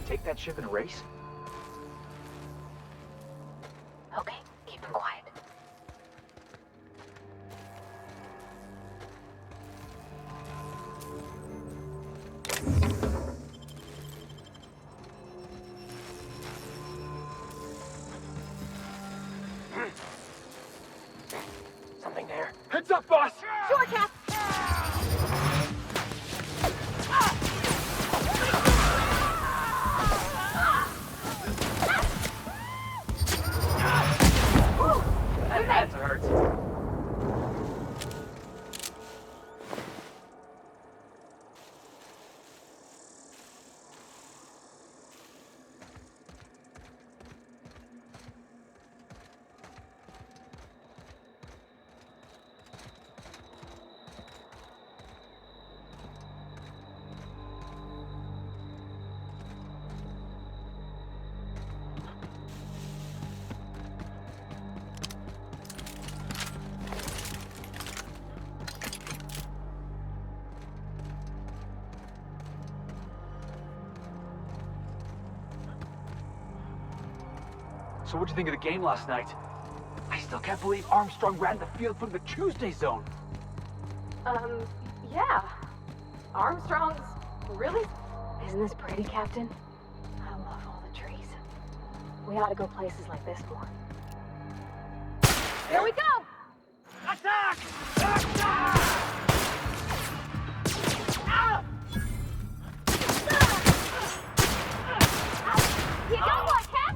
take that ship in a race? Okay, keep him quiet. Something there. Heads up, boss! Sure, Cap! That hurts. So what'd you think of the game last night? I still can't believe Armstrong ran the field from the Tuesday zone. Yeah. Armstrong's... Really? Isn't this pretty, Captain? I love all the trees. We ought to go places like this more. Here we go! Attack! Attack! You got one, Cap?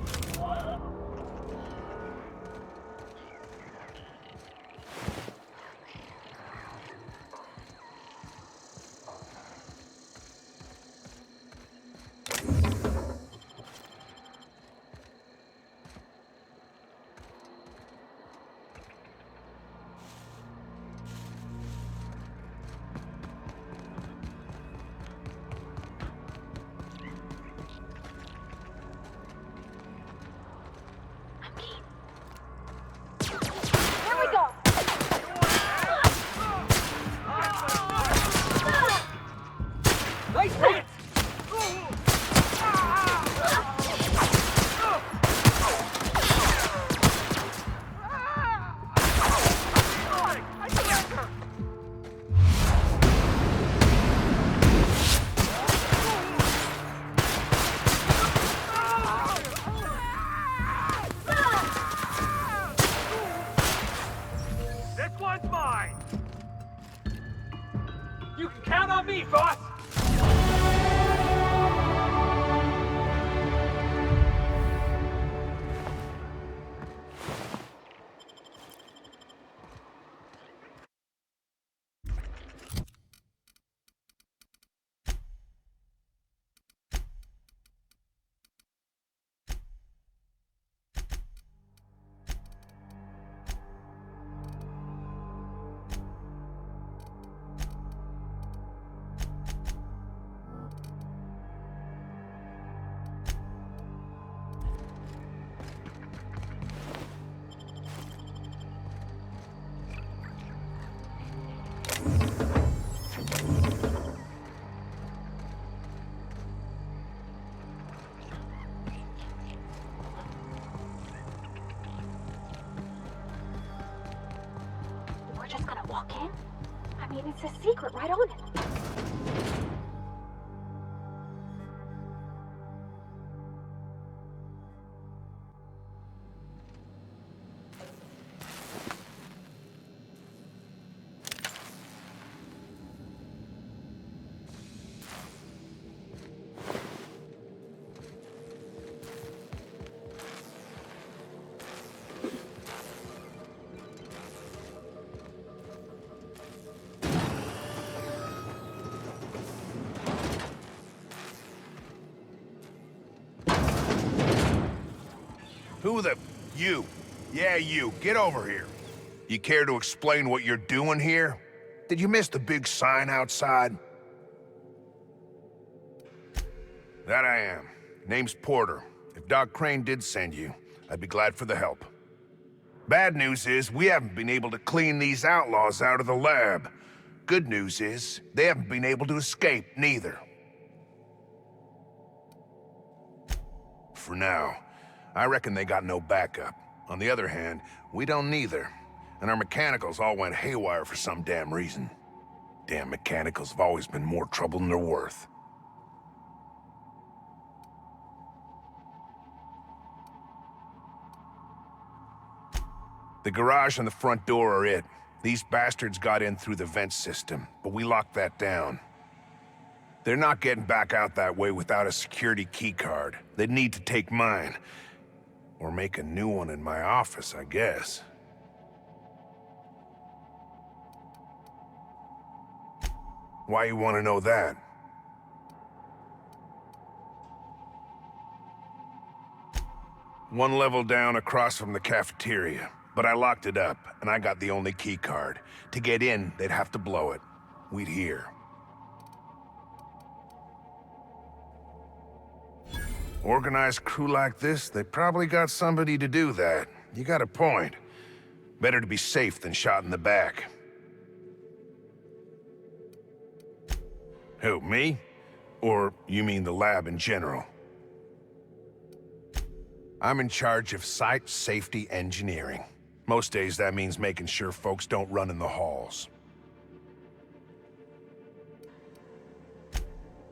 Here we go! Nice hit! This one's mine! You can count on me, boss! We're just gonna walk in? I mean, it's a secret right on it. Who the... You. Yeah, you. Get over here. You care to explain what you're doing here? Did you miss the big sign outside? That I am. Name's Porter. If Doc Crane did send you, I'd be glad for the help. Bad news is, we haven't been able to clean these outlaws out of the lab. Good news is, they haven't been able to escape, neither. for now. I reckon they got no backup. On the other hand, we don't neither. And our mechanicals all went haywire for some damn reason. Damn mechanicals have always been more trouble than they're worth. The garage and the front door are it. These bastards got in through the vent system, but we locked that down. They're not getting back out that way without a security keycard. They'd need to take mine. Or make a new one in my office, I guess. Why you want to know that? One level down across from the cafeteria. But I locked it up, and I got the only key card. To get in, they'd have to blow it. We'd hear. Organized crew like this, they probably got somebody to do that. You got a point. Better to be safe than shot in the back. Who, me? Or you mean the lab in general? I'm in charge of site safety engineering. Most days that means making sure folks don't run in the halls.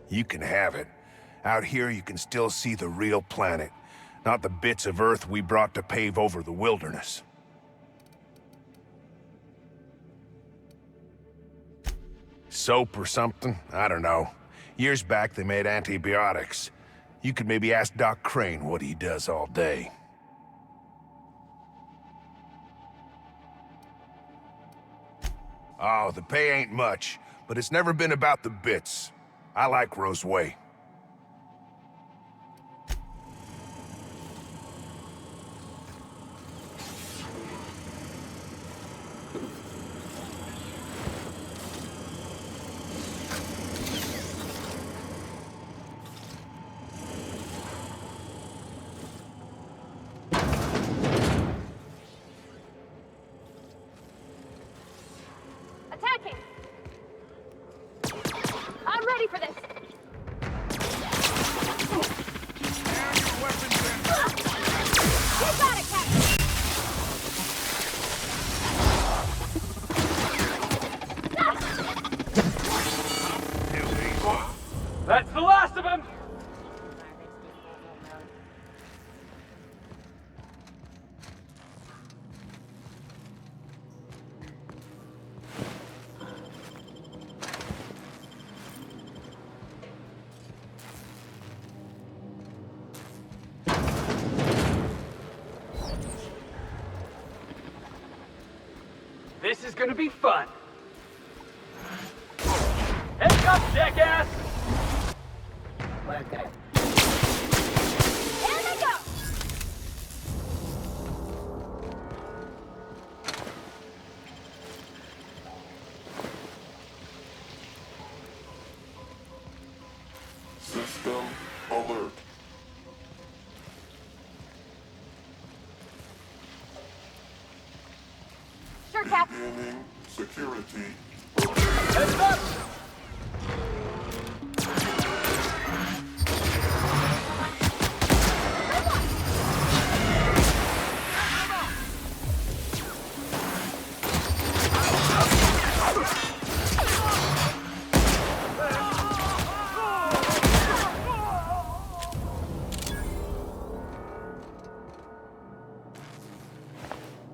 You can have it. Out here you can still see the real planet, not the bits of Earth we brought to pave over the wilderness. Soap or something? I don't know. Years back they made antibiotics. You could maybe ask Doc Crane what he does all day. Oh, the pay ain't much, but it's never been about the bits. I like Roseway. Attacking! I'm ready for this! You got it, Captain! That's the last of them! This is gonna be fun. Heads up, jackass! We're good. Here they go! System alert. Sure, Cap. Beginning security. Heads up!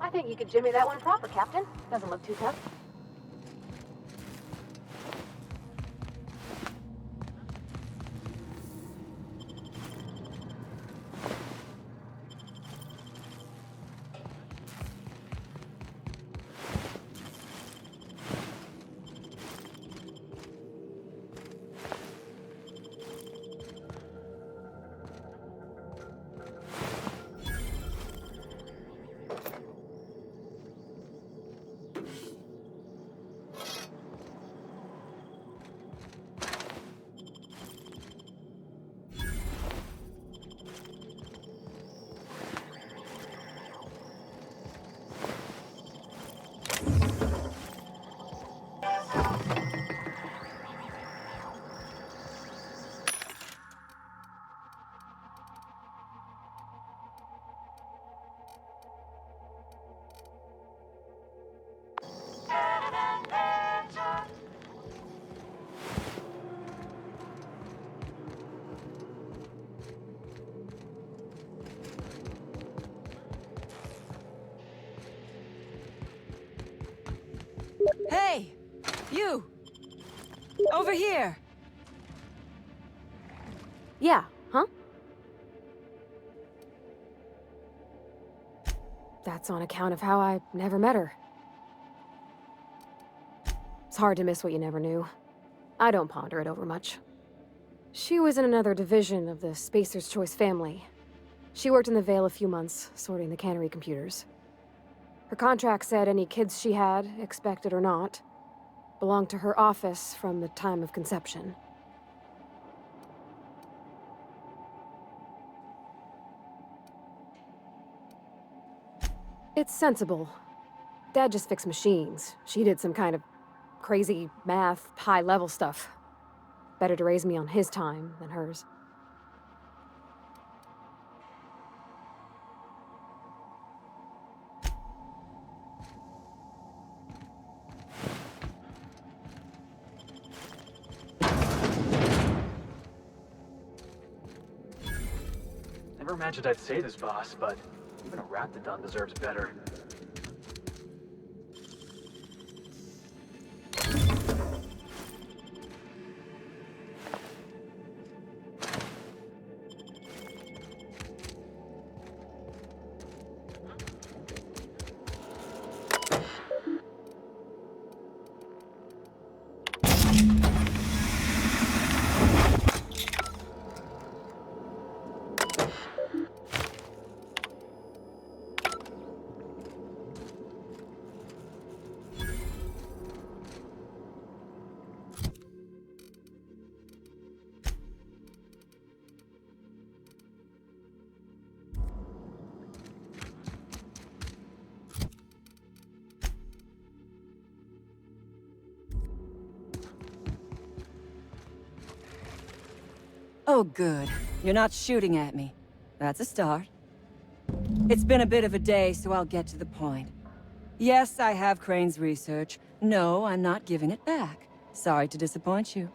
I think you could jimmy that one proper, Captain. Doesn't look too tough. You! Over here! Yeah, huh? That's on account of how I never met her. It's hard to miss what you never knew. I don't ponder it over much. She was in another division of the Spacer's Choice family. She worked in the Vale a few months, sorting the cannery computers. Her contract said any kids she had, expected or not, belonged to her office from the time of conception. It's sensible. Dad just fixed machines. She did some kind of crazy math, high-level stuff. Better to raise me on his time than hers. Never imagined I'd say this, boss, but even a Raptidon deserves better. Oh, good. You're not shooting at me. That's a start. It's been a bit of a day, so I'll get to the point. Yes, I have Crane's research. No, I'm not giving it back. Sorry to disappoint you.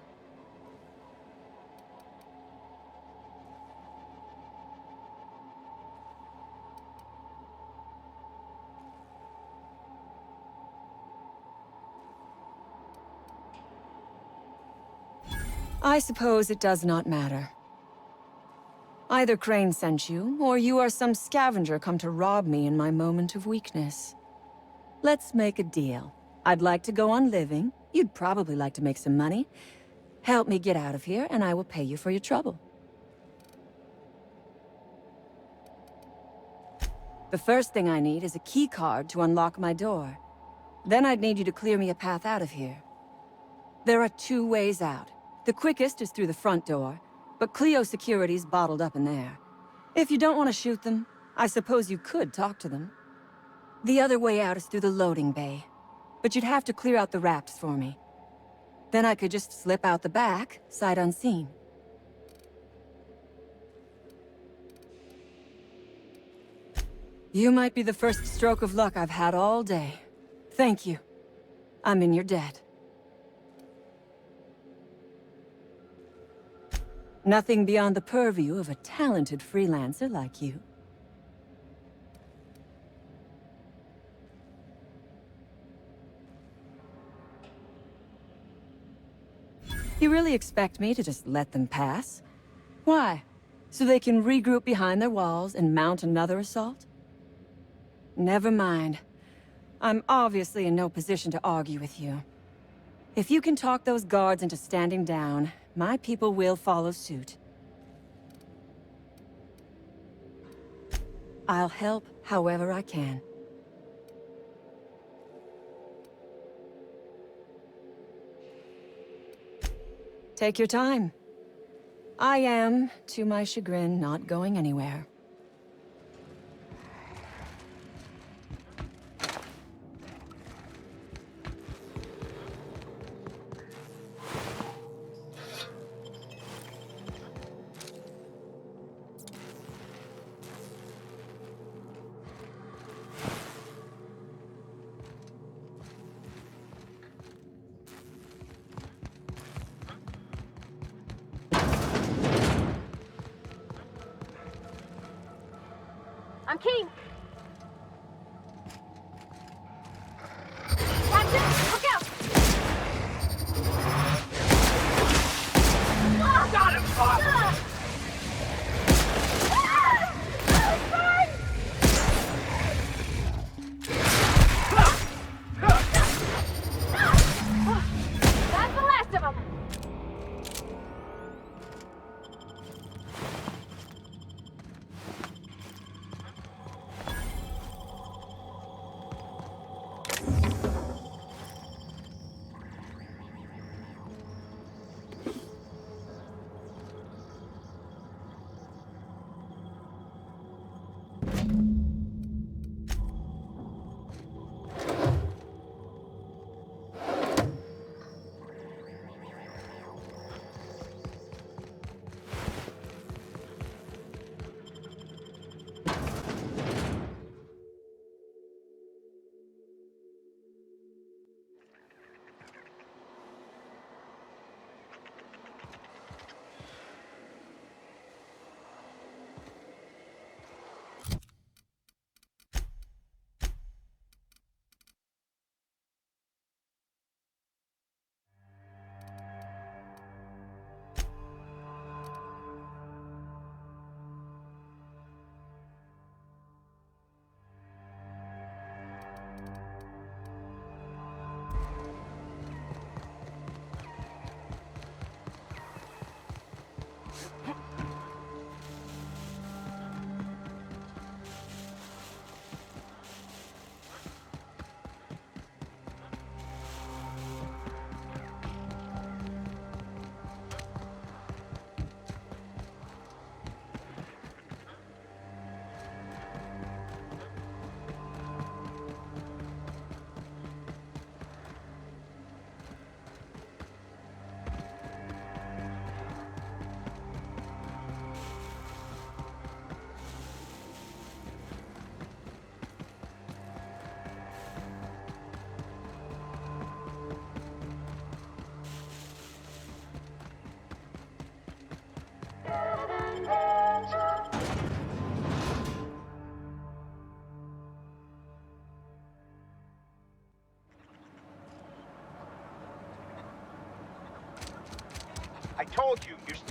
I suppose it does not matter. Either Crane sent you, or you are some scavenger come to rob me in my moment of weakness. Let's make a deal. I'd like to go on living. You'd probably like to make some money. Help me get out of here, and I will pay you for your trouble. The first thing I need is a key card to unlock my door. Then I'd need you to clear me a path out of here. There are 2 ways out. The quickest is through the front door, but Cleo security's bottled up in there. If you don't want to shoot them, I suppose you could talk to them. The other way out is through the loading bay, but you'd have to clear out the rafts for me. Then I could just slip out the back, sight unseen. You might be the first stroke of luck I've had all day. Thank you. I'm in your debt. Nothing beyond the purview of a talented freelancer like you. You really expect me to just let them pass? Why? So they can regroup behind their walls and mount another assault? Never mind. I'm obviously in no position to argue with you. If you can talk those guards into standing down, my people will follow suit. I'll help however I can. Take your time. I am, to my chagrin, not going anywhere. I'm King! Captain, look out!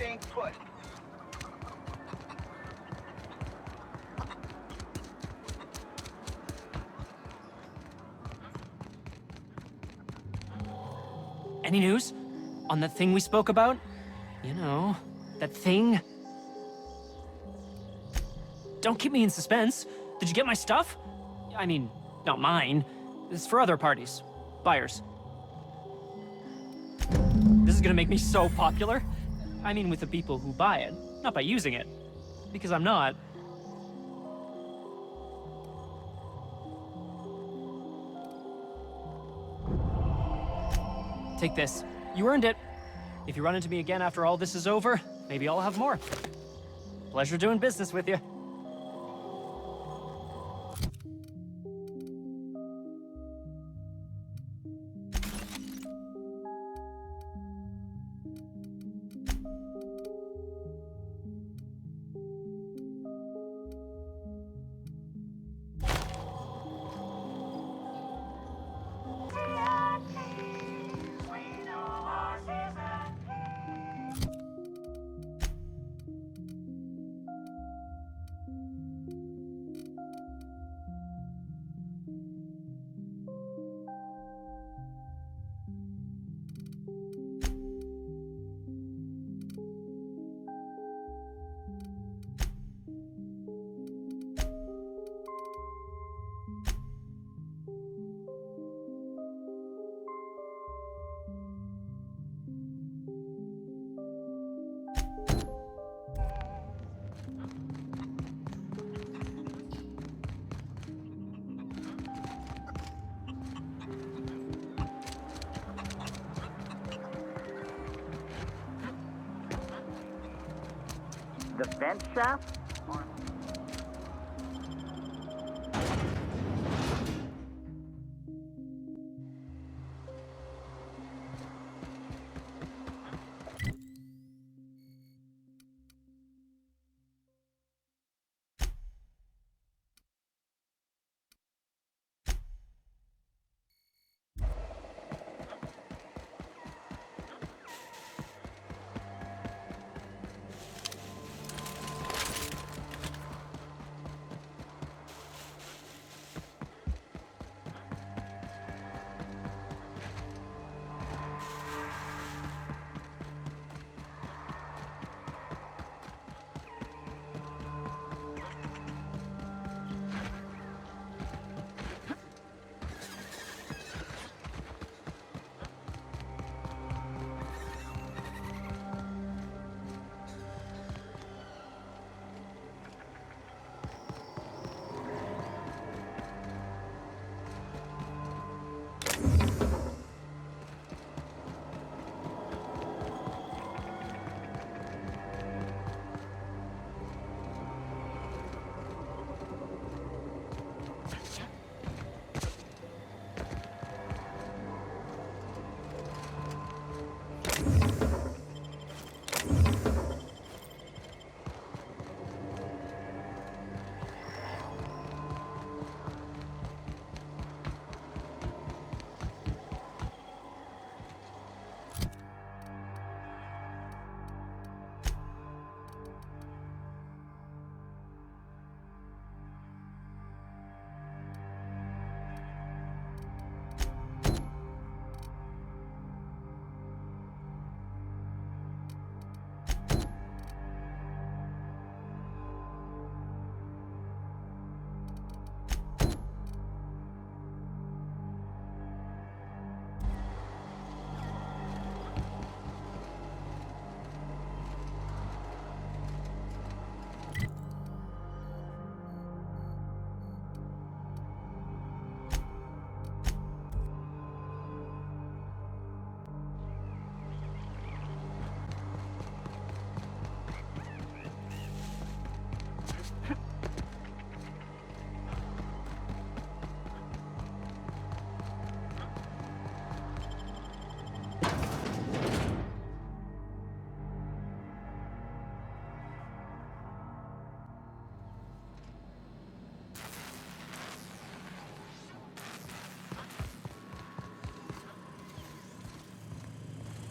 staying put. Any news? On the thing we spoke about? You know, that thing? Don't keep me in suspense. Did you get my stuff? I mean, not mine. It's for other parties. Buyers. This is gonna make me so popular. I mean, with the people who buy it, not by using it. Because I'm not. Take this. You earned it. If you run into me again after all this is over, maybe I'll have more. Pleasure doing business with you. The vent shaft?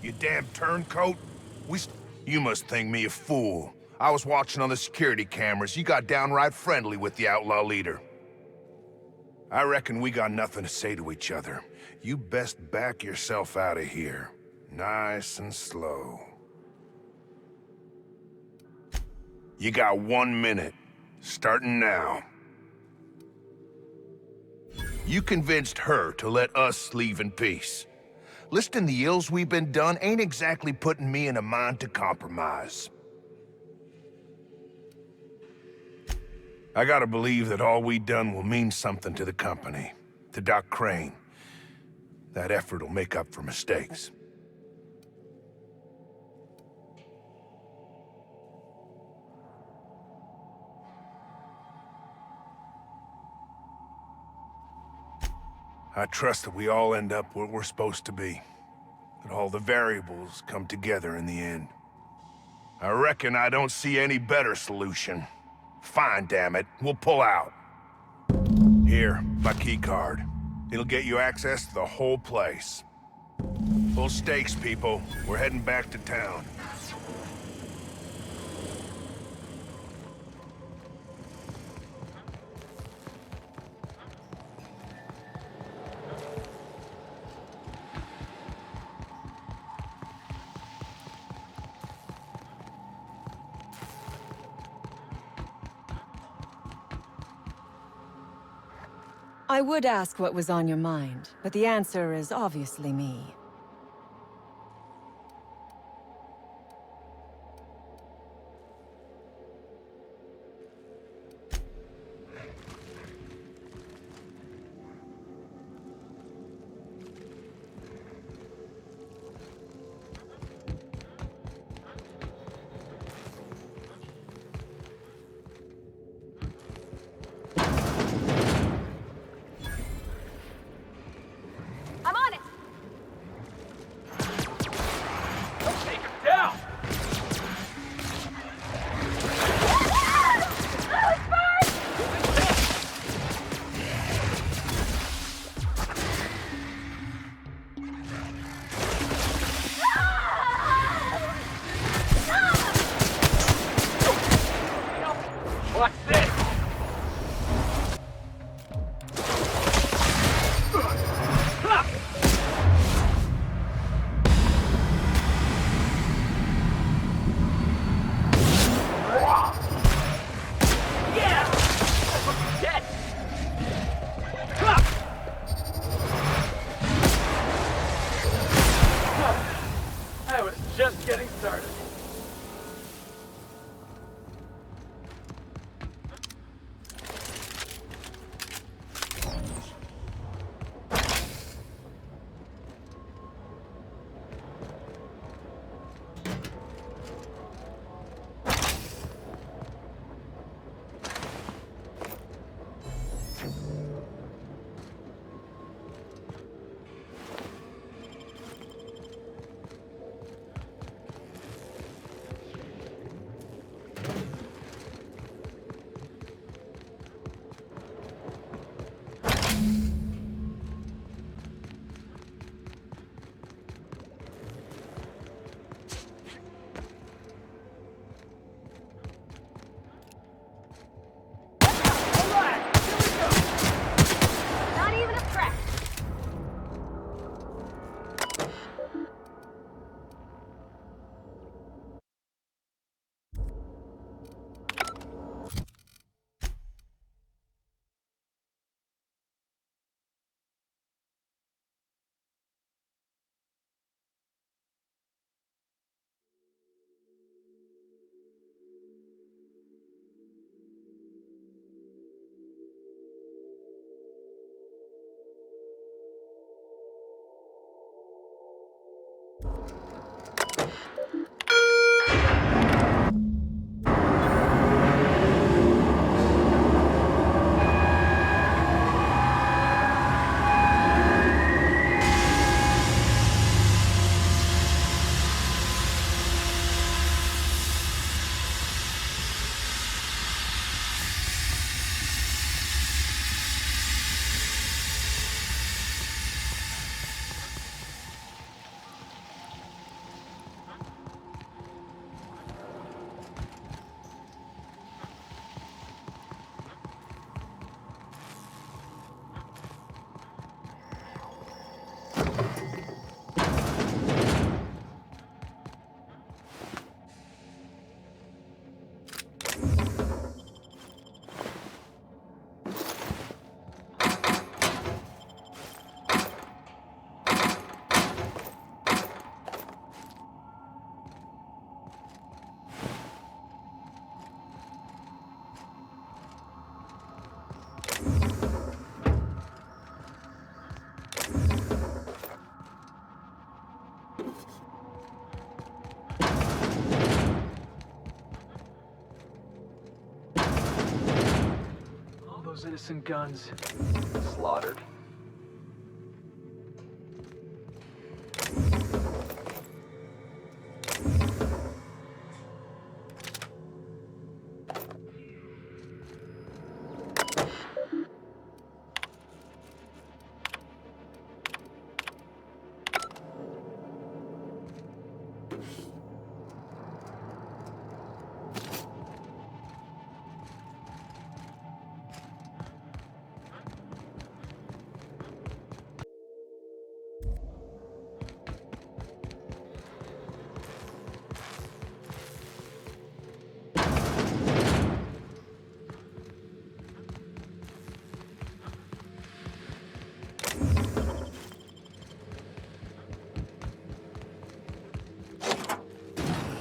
You damn turncoat. You must think me a fool. I was watching on the security cameras. You got downright friendly with the outlaw leader. I reckon we got nothing to say to each other. You best back yourself out of here. Nice and slow. You got 1 minute. Starting now. You convinced her to let us leave in peace. Listing the ills we've been done ain't exactly putting me in a mind to compromise. I gotta believe that all we done will mean something to the company, to Doc Crane. That effort will make up for mistakes. I trust that we all end up where we're supposed to be. That all the variables come together in the end. I reckon I don't see any better solution. Fine, damn it. We'll pull out. Here, my key card. It'll get you access to the whole place. Full stakes, people. We're heading back to town. I would ask what was on your mind, but the answer is obviously me. I'm on it! Take him down! Watch this! Yeah! That's dead! I was just getting started. those innocent guns. Slaughtered.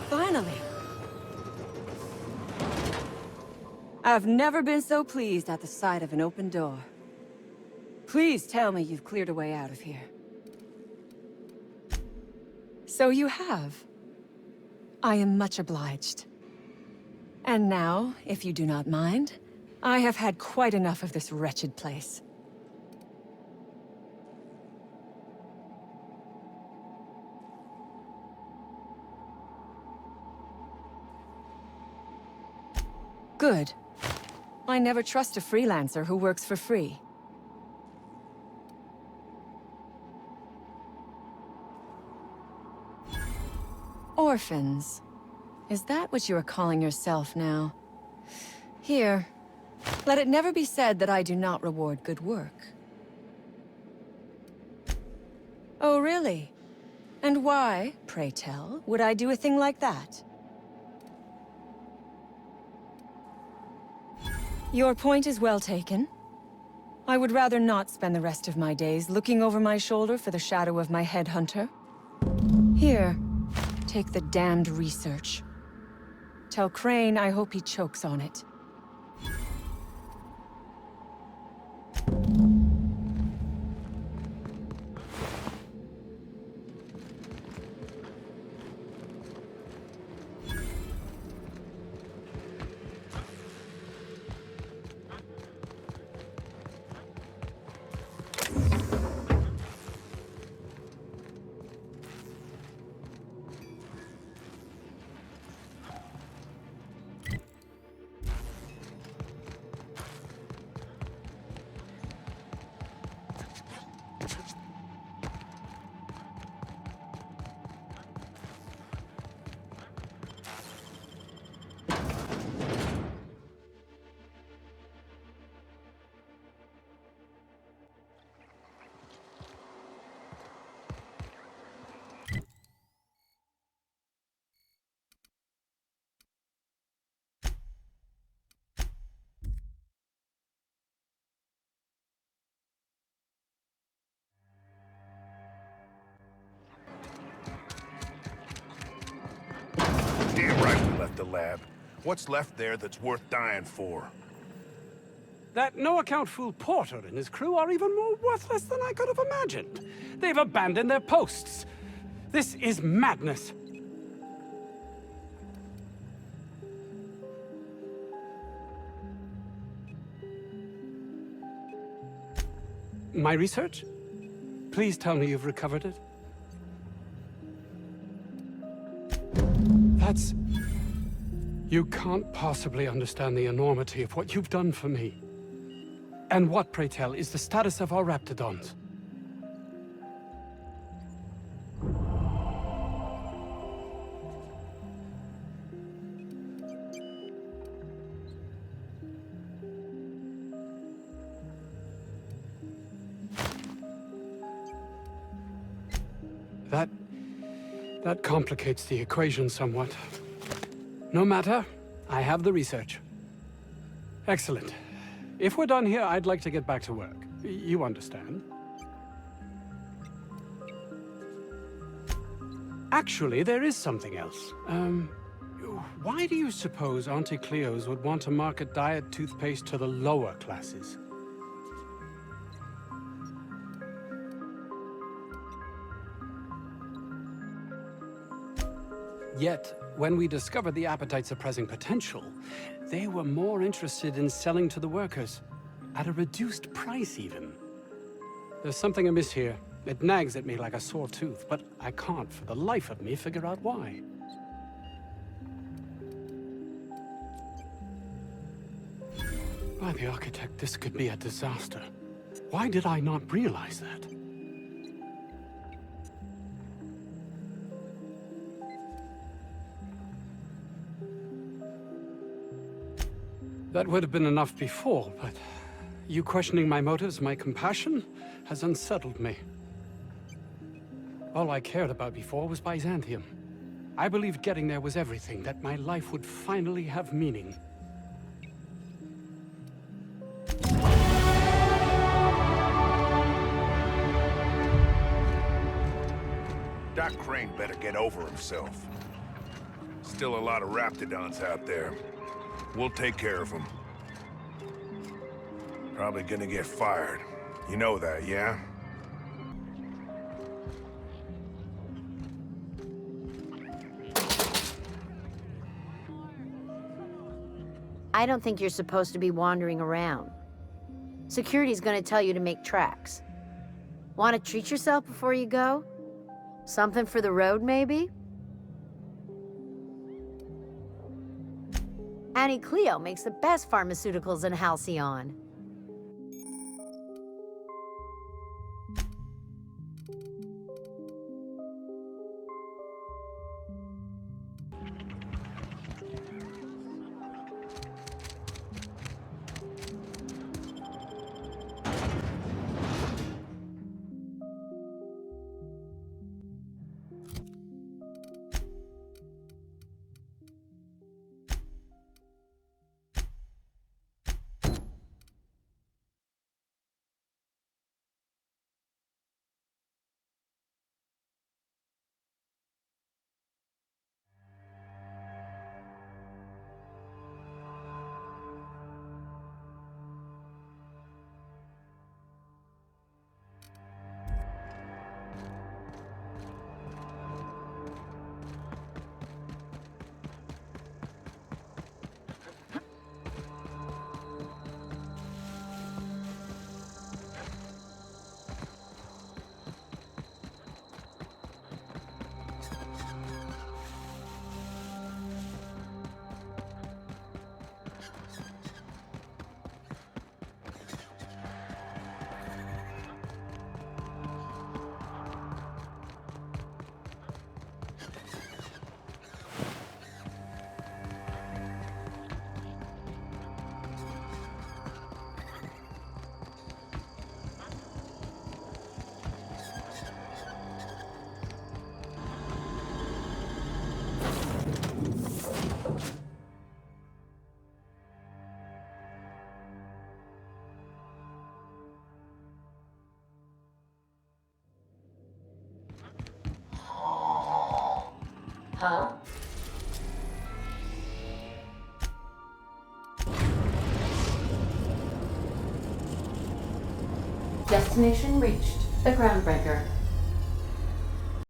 Finally! I've never been so pleased at the sight of an open door. Please tell me you've cleared a way out of here. So you have. I am much obliged. And now, if you do not mind, I have had quite enough of this wretched place. Good. I never trust a freelancer who works for free. Orphans. Is that what you are calling yourself now? Here. Let it never be said that I do not reward good work. Oh, really? And why, pray tell, would I do a thing like that? Your point is well taken. I would rather not spend the rest of my days looking over my shoulder for the shadow of my headhunter. Here, take the damned research. Tell Crane I hope he chokes on it. Damn right we left the lab. What's left there that's worth dying for? That no-account fool Porter and his crew are even more worthless than I could have imagined. They've abandoned their posts. This is madness. My research? Please tell me you've recovered it. That's... You can't possibly understand the enormity of what you've done for me. And what, pray tell, is the status of our raptidons? That complicates the equation somewhat. No matter, I have the research. Excellent. If we're done here, I'd like to get back to work. You understand? Actually, there is something else. Why do you suppose Auntie Cleo's would want to market diet toothpaste to the lower classes? Yet, when we discovered the appetite-suppressing potential, they were more interested in selling to the workers. At a reduced price, even. There's something amiss here. It nags at me like a sore tooth, but I can't for the life of me figure out why. By the architect, this could be a disaster. Why did I not realize that? That would have been enough before, but you questioning my motives, my compassion, has unsettled me. All I cared about before was Byzantium. I believed getting there was everything, that my life would finally have meaning. Doc Crane better get over himself. Still a lot of raptidons out there. We'll take care of them. Probably gonna get fired. You know that, yeah? I don't think you're supposed to be wandering around. Security's gonna tell you to make tracks. Want to treat yourself before you go? Something for the road, maybe? Annie Cleo makes the best pharmaceuticals in Halcyon. Huh? Destination reached. The Groundbreaker.